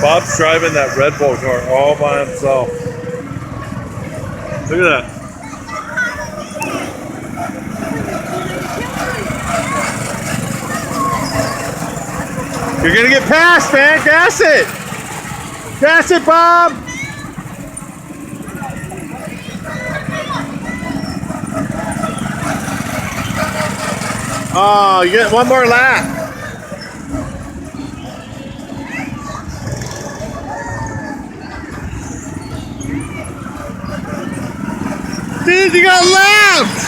Bob's driving that Red Bull car all by himself. Look at that. You're gonna get past, man. Gas it. Gas it, Bob. Oh, you get one more lap. Dude, you got lapped!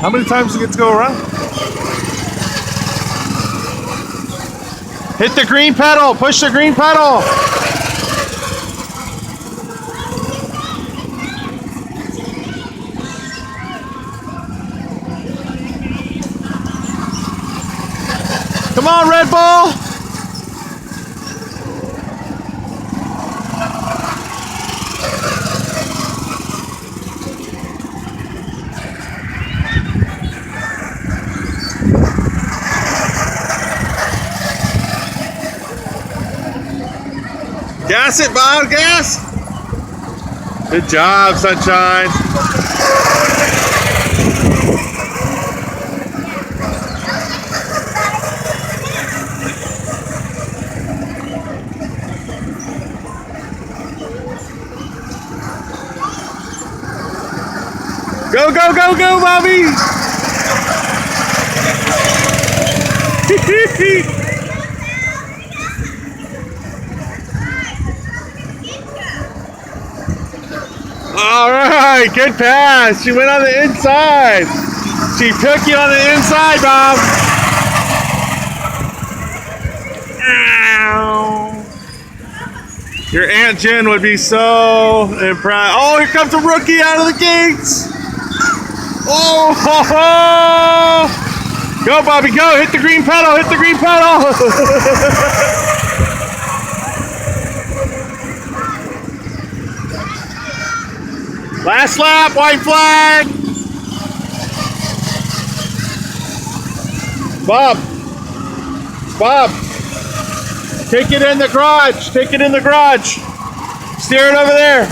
How many times do you get to go around? Hit the green pedal! Push the green pedal! Come on, Red Bull! Gas it, Bob, gas! Good job, Sunshine. Go, go, go, go, Bobby! All right, good pass. She went on the inside. She took you on the inside, Bob. Ow. Your Aunt Jen would be so impressed. Oh, here comes a rookie out of the gates. Oh, ho, ho. Go, Bobby, go. Hit the green pedal. Hit the green pedal. Last lap, white flag. Bob. Bob. Take it in the garage. Take it in the garage. Steer it over there.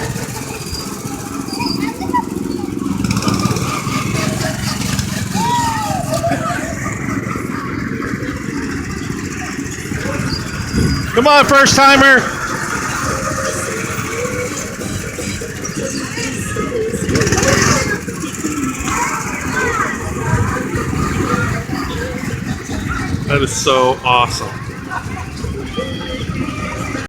Come on, first timer. That is so awesome.